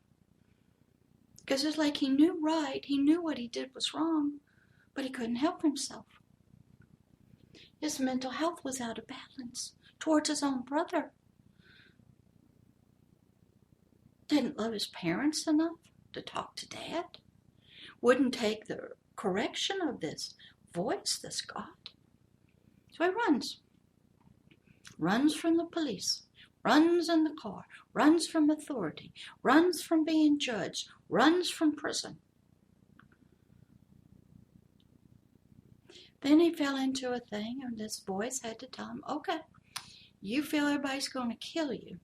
Because it's like he knew right, he knew what he did was wrong, but he couldn't help himself. His mental health was out of balance towards his own brother. Didn't love his parents enough to talk to Dad. Wouldn't take the correction of this voice, this God. So he runs. Runs from the police. Runs in the car. Runs from authority. Runs from being judged. Runs from prison. Then he fell into a thing and this voice had to tell him, okay, you feel everybody's going to kill you.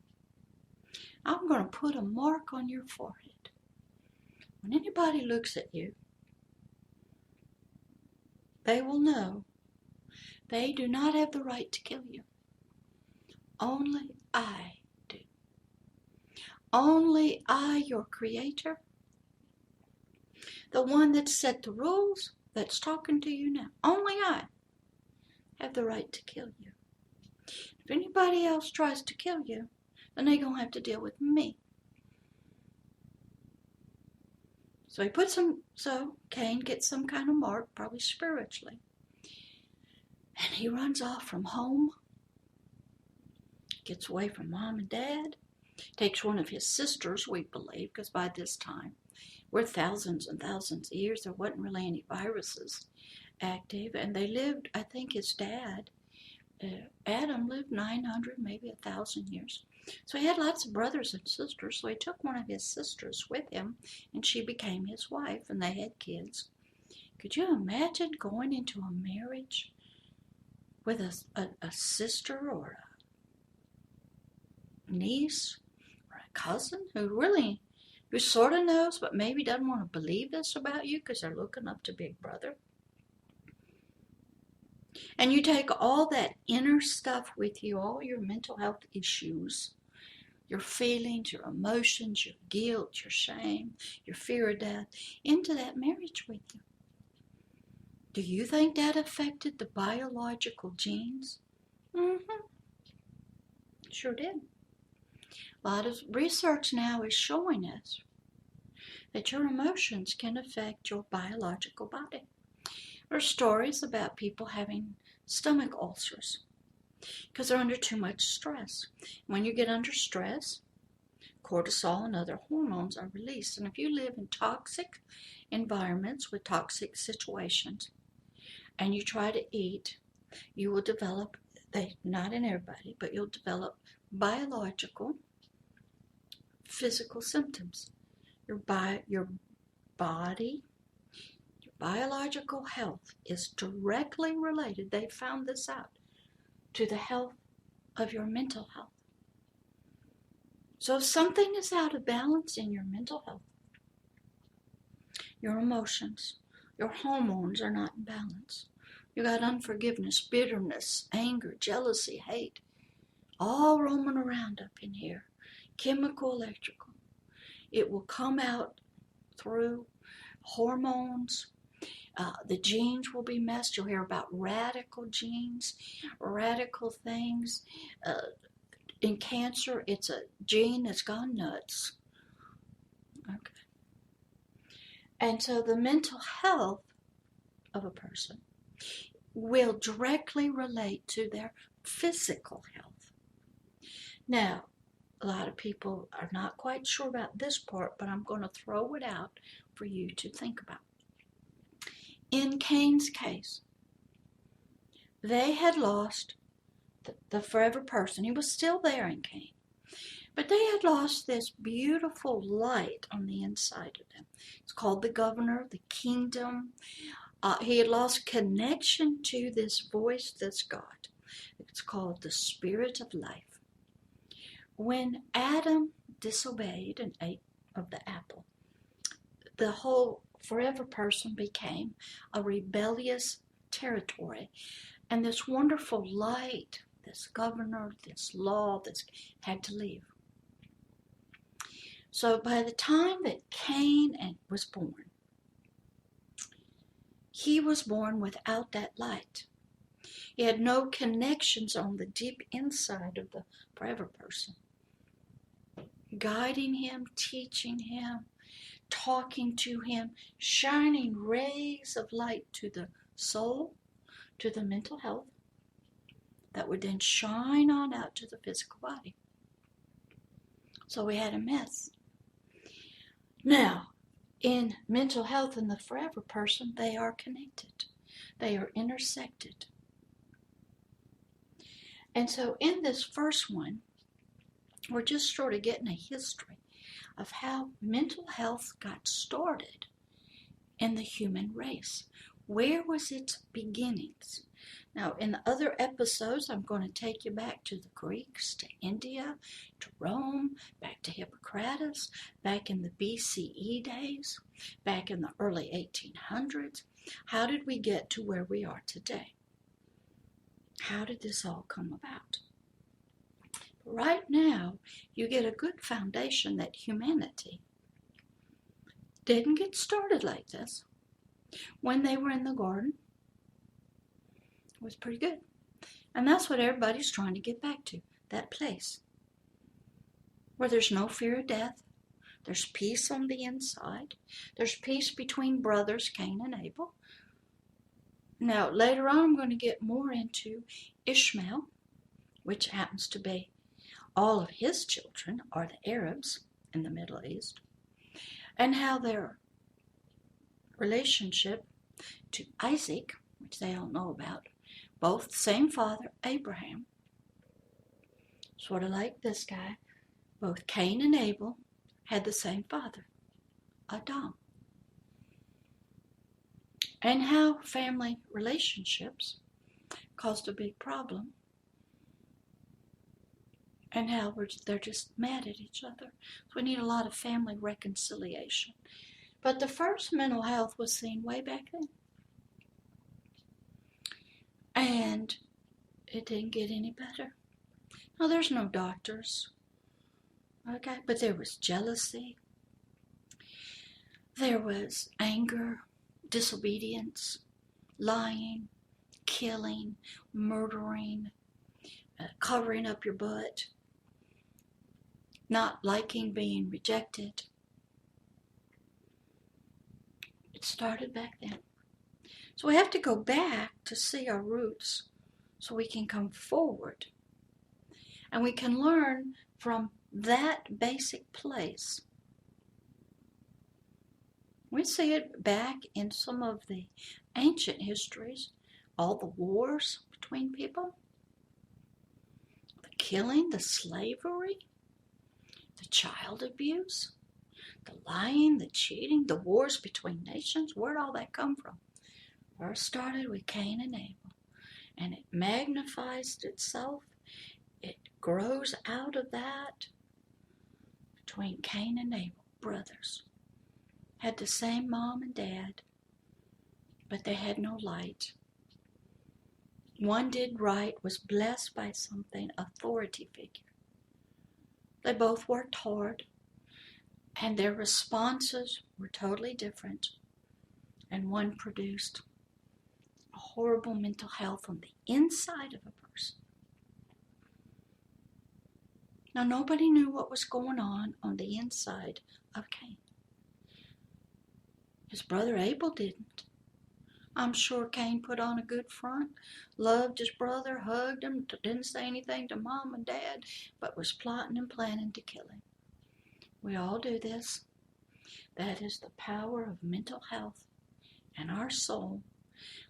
I'm going to put a mark on your forehead. When anybody looks at you, they will know they do not have the right to kill you. Only I do. Only I, your creator, the one that set the rules, that's talking to you now. Only I have the right to kill you. If anybody else tries to kill you, then they're going to have to deal with me. So Cain gets some kind of mark, probably spiritually. And he runs off from home, gets away from mom and dad, takes one of his sisters, we believe, because by this time, we're thousands and thousands of years, there wasn't really any viruses active, and they lived, I think his dad, Adam lived 900, maybe 1,000 years. So he had lots of brothers and sisters, so he took one of his sisters with him, and she became his wife, and they had kids. Could you imagine going into a marriage with a sister or a niece or a cousin who sort of knows but maybe doesn't want to believe this about you because they're looking up to Big Brother? And you take all that inner stuff with you, all your mental health issues, your feelings, your emotions, your guilt, your shame, your fear of death, into that marriage with you. Do you think that affected the biological genes? Mm-hmm. Sure did. A lot of research now is showing us that your emotions can affect your biological body. There are stories about people having stomach ulcers because they're under too much stress. When you get under stress, cortisol and other hormones are released. And if you live in toxic environments with toxic situations and you try to eat, you will develop, not in everybody, but you'll develop biological, physical symptoms. Your body, your biological health is directly related, they found this out, to the health of your mental health. So if something is out of balance in your mental health, your emotions, your hormones are not in balance, You got unforgiveness, bitterness, anger, jealousy, hate, all roaming around up in here. Chemical, electrical. It will come out through hormones. The genes will be messed. You'll hear about radical genes, radical things. In cancer, it's a gene that's gone nuts. Okay. And so the mental health of a person will directly relate to their physical health. Now, a lot of people are not quite sure about this part, but I'm going to throw it out for you to think about. In Cain's case, they had lost the forever person. He was still there in Cain. But they had lost this beautiful light on the inside of them. It's called the governor, the kingdom. He had lost connection to this voice that's God. It's called the spirit of life. When Adam disobeyed and ate of the apple, the whole forever person became a rebellious territory. And this wonderful light, this governor, this law, this had to leave. So by the time that Cain was born, he was born without that light. He had no connections on the deep inside of the forever person, guiding him, teaching him, talking to him, shining rays of light to the soul, to the mental health, that would then shine on out to the physical body. So we had a mess. Now, in mental health and the forever person, they are connected. They are intersected. And so in this first one, we're just sort of getting a history of how mental health got started in the human race. Where was its beginnings? Now, in the other episodes, I'm going to take you back to the Greeks, to India, to Rome, back to Hippocrates, back in the BCE days, back in the early 1800s. How did we get to where we are today? How did this all come about? Right now, you get a good foundation that humanity didn't get started like this. When they were in the garden, it was pretty good. And that's what everybody's trying to get back to, that place where there's no fear of death. There's peace on the inside. There's peace between brothers, Cain and Abel. Now, later on, I'm going to get more into Ishmael, which happens to be all of his children are the Arabs in the Middle East, and how their relationship to Isaac, which they don't know about, both the same father, Abraham, sort of like this guy, both Cain and Abel had the same father, Adam. And how family relationships caused a big problem, and how they're just mad at each other. So we need a lot of family reconciliation. But the first mental health was seen way back then. And it didn't get any better. Now, there's no doctors, okay? But there was jealousy. There was anger, disobedience, lying, killing, murdering, covering up your butt, not liking being rejected. It started back then. So we have to go back to see our roots so we can come forward. And we can learn from that basic place. We see it back in some of the ancient histories, all the wars between people, the killing, the slavery, the child abuse, the lying, the cheating, the wars between nations. Where'd all that come from? First started with Cain and Abel, and it magnifies itself. It grows out of that between Cain and Abel, brothers. Had the same mom and dad, but they had no light. One did right, was blessed by something, authority figure. They both worked hard, and their responses were totally different. And one produced a horrible mental health on the inside of a person. Now, nobody knew what was going on the inside of Cain. His brother Abel didn't. I'm sure Cain put on a good front, loved his brother, hugged him, didn't say anything to mom and dad, but was plotting and planning to kill him. We all do this. That is the power of mental health and our soul.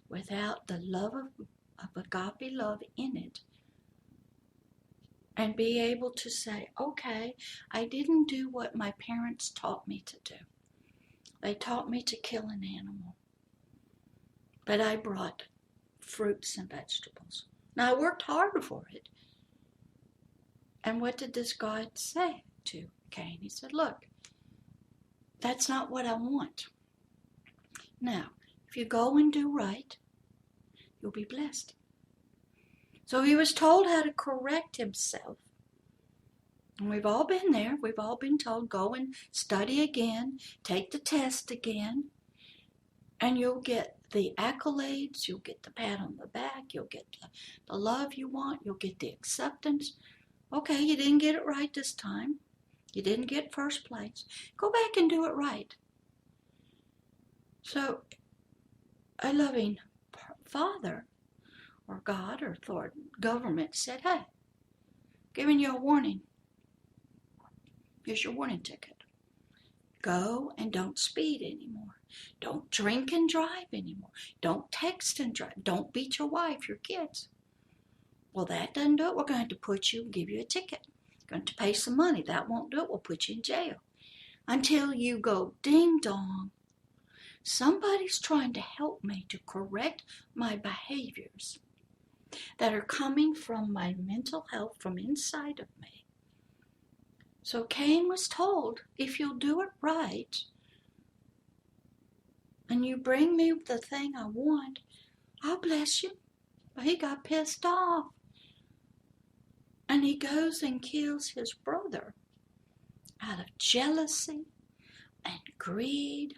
Without the love of agape love in it, and be able to say, okay, I didn't do what my parents taught me to do. They taught me to kill an animal, but I brought fruits and vegetables. Now, I worked hard for it. And what did this God say to Cain? He said, look, that's not what I want. Now, if you go and do right, you'll be blessed. So he was told how to correct himself. And we've all been there. We've all been told, go and study again, take the test again, and you'll get the accolades, you'll get the pat on the back, you'll get the love you want, you'll get the acceptance. Okay, you didn't get it right this time. You didn't get first place. Go back and do it right. So, a loving father, or God, or Lord, government said, hey, giving you a warning. Here's your warning ticket. Go and don't speed anymore. Don't drink and drive anymore. Don't text and drive. Don't beat your wife, your kids. Well, that doesn't do it. We're going to put you and give you a ticket. You're going to pay some money. That won't do it. We'll put you in jail. Until you go ding dong. Somebody's trying to help me to correct my behaviors that are coming from my mental health from inside of me. So Cain was told, if you'll do it right, and you bring me the thing I want, I'll bless you. But he got pissed off. And he goes and kills his brother out of jealousy and greed.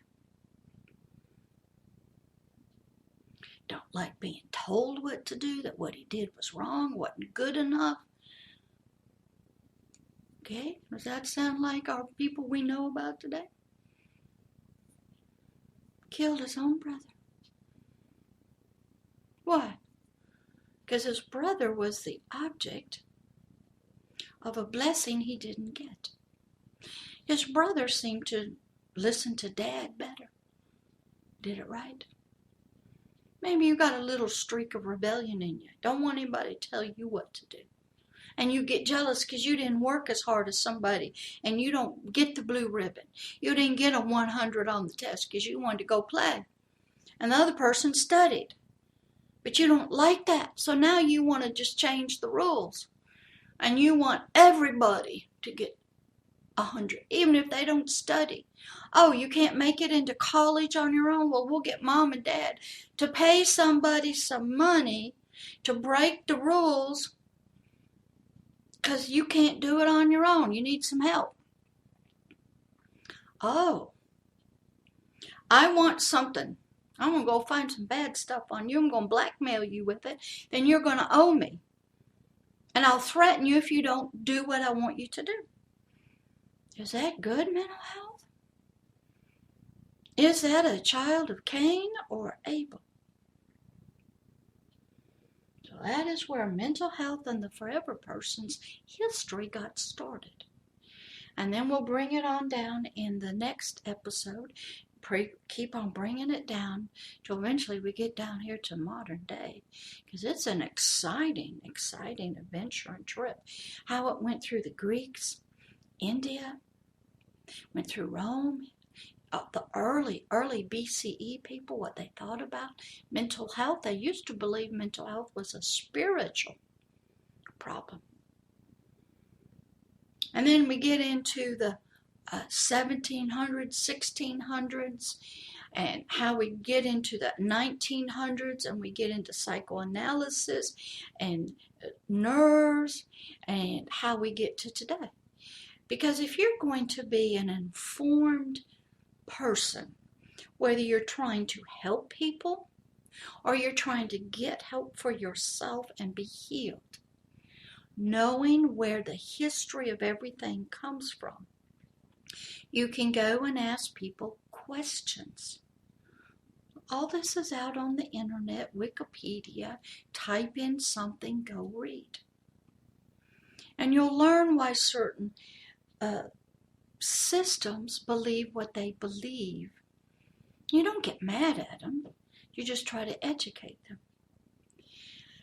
Don't like being told what to do, that what he did was wrong, wasn't good enough. Okay, does that sound like our people we know about today? Killed his own brother. Why? Because his brother was the object of a blessing he didn't get. His brother seemed to listen to Dad better. Did it right. Maybe you got a little streak of rebellion in you. Don't want anybody to tell you what to do. And you get jealous because you didn't work as hard as somebody and you don't get the blue ribbon. You didn't get a 100 on the test because you wanted to go play. And the other person studied. But you don't like that. So now you want to just change the rules. And you want everybody to get 100, even if they don't study. Oh, you can't make it into college on your own? Well, we'll get mom and dad to pay somebody some money to break the rules because you can't do it on your own. You need some help. Oh, I want something. I'm going to go find some bad stuff on you. I'm going to blackmail you with it. Then you're going to owe me. And I'll threaten you if you don't do what I want you to do. Is that good mental health? Is that a child of Cain or Abel? So that is where mental health and the forever person's history got started. And then we'll bring it on down in the next episode. Keep on bringing it down till eventually we get down here to modern day, because it's an exciting adventure and trip. How it went through the Greeks, India, went through Rome, the early BCE people, what they thought about mental health. They used to believe mental health was a spiritual problem. And then we get into the 1700s, 1600s, and how we get into the 1900s and we get into psychoanalysis and nerves and how we get to today. Because if you're going to be an informed person, whether you're trying to help people or you're trying to get help for yourself and be healed, knowing where the history of everything comes from, you can go and ask people questions. All this is out on the internet, Wikipedia. Type in something, go read. And you'll learn why certain systems believe what they believe. You don't get mad at them. You just try to educate them.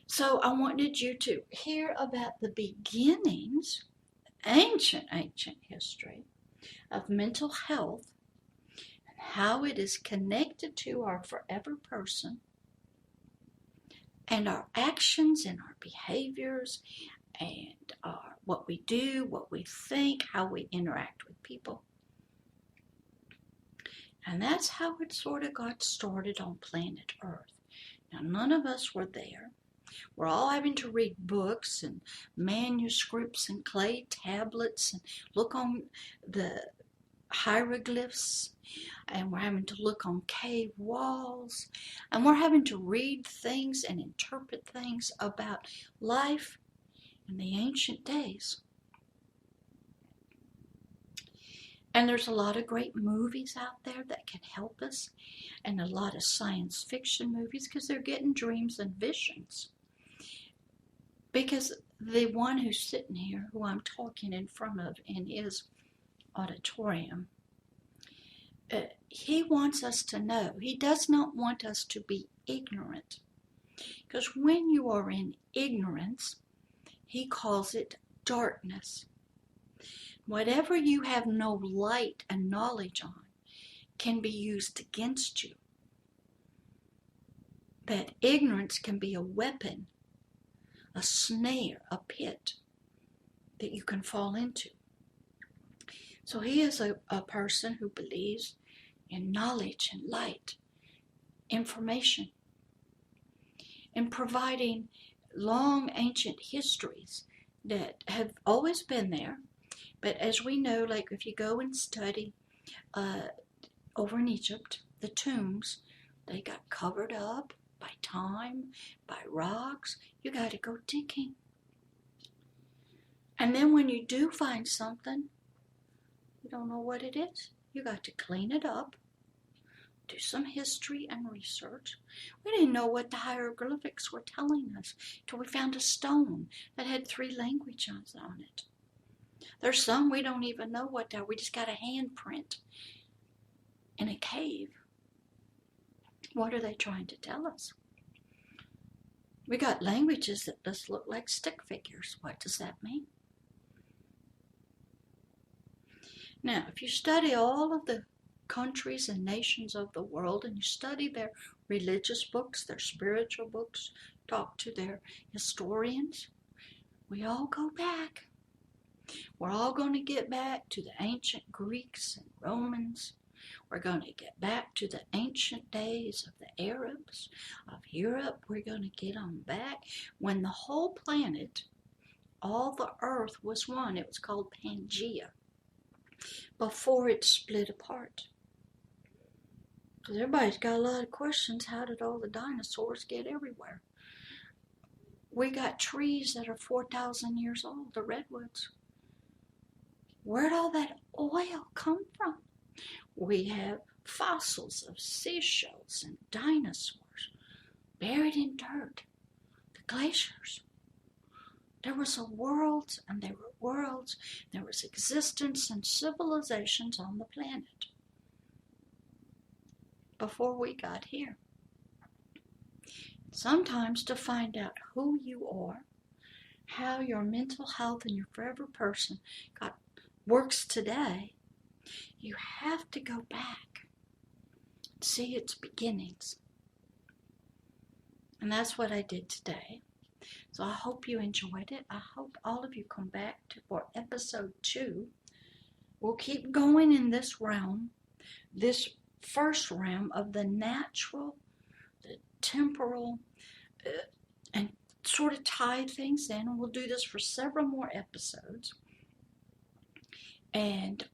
So I wanted you to hear about the beginnings, ancient history of mental health and how it is connected to our forever person and our actions and our behaviors and what we do, what we think, how we interact with people. And that's how it sort of got started on planet Earth. Now, none of us were there. We're all having to read books and manuscripts and clay tablets and look on the hieroglyphs, and we're having to look on cave walls, and we're having to read things and interpret things about life in the ancient days. And there's a lot of great movies out there that can help us, and a lot of science fiction movies, because they're getting dreams and visions. Because the one who's sitting here, who I'm talking in front of in his auditorium, he wants us to know. He does not want us to be ignorant. Because when you are in ignorance, he calls it darkness. Whatever you have no light and knowledge on can be used against you. That ignorance can be a weapon, a snare, a pit that you can fall into. So he is a person who believes in knowledge and light, information, and providing long ancient histories that have always been there. But as we know, like if you go and study over in Egypt, the tombs, they got covered up by time, by rocks. You got to go digging. And then when you do find something, you don't know what it is. You got to clean it up, do some history and research. We didn't know what the hieroglyphics were telling us till we found a stone that had 3 languages on it. There's some we don't even know what they are. We just got a handprint in a cave. What are they trying to tell us? We got languages that just look like stick figures. What does that mean? Now, if you study all of the countries and nations of the world and you study their religious books, their spiritual books, talk to their historians, we all go back. We're all going to get back to the ancient Greeks and Romans. We're going to get back to the ancient days of the Arabs, of Europe. We're going to get on back when the whole planet, all the earth was one. It was called Pangea before it split apart. Because everybody's got a lot of questions. How did all the dinosaurs get everywhere? We got trees that are 4,000 years old, the redwoods. Where'd all that oil come from? We have fossils of seashells and dinosaurs buried in dirt, the glaciers. There was a world, and there were worlds. There was existence and civilizations on the planet before we got here. Sometimes to find out who you are, how your mental health and your forever person works today, you have to go back and see its beginnings. And that's what I did today. So I hope you enjoyed it. I hope all of you come back for episode 2. We'll keep going in this realm, this first realm of the natural, the temporal, and sort of tie things in. And we'll do this for several more episodes. And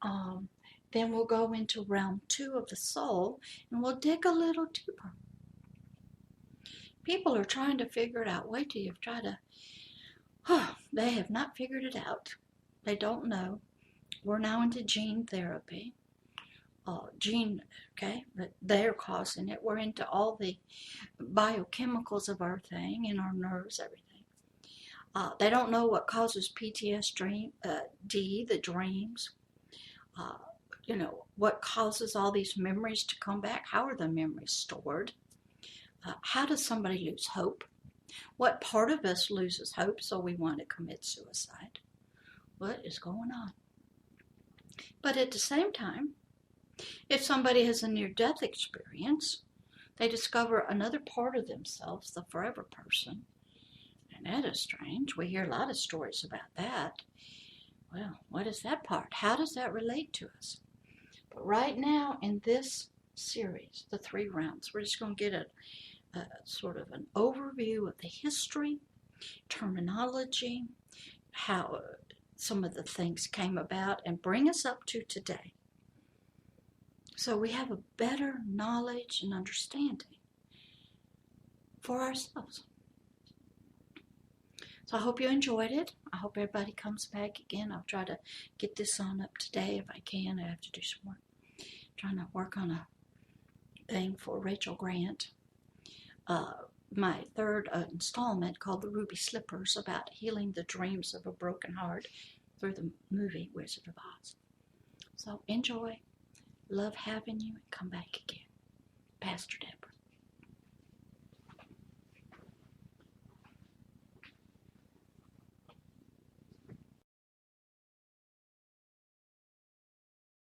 then we'll go into realm 2 of the soul, and we'll dig a little deeper. People are trying to figure it out. Wait till you've tried to. They have not figured it out. They don't know. We're now into gene therapy. But they're causing it. We're into all the biochemicals of our thing, in our nerves, everything. They don't know what causes PTSD, the dreams. What causes all these memories to come back? How are the memories stored? How does somebody lose hope? What part of us loses hope so we want to commit suicide? What is going on? But at the same time, if somebody has a near-death experience, they discover another part of themselves, the forever person. And that is strange. We hear a lot of stories about that. Well, what is that part? How does that relate to us? But right now in this series, the 3 rounds, we're just going to get a sort of an overview of the history, terminology, how some of the things came about, and bring us up to today. So we have a better knowledge and understanding for ourselves. So I hope you enjoyed it. I hope everybody comes back again. I'll try to get this on up today if I can. I have to do some work. I'm trying to work on a thing for Rachel Grant. My 3rd installment called The Ruby Slippers, about healing the dreams of a broken heart through the movie Wizard of Oz. So enjoy. Love having you, and come back again. Pastor Deborah.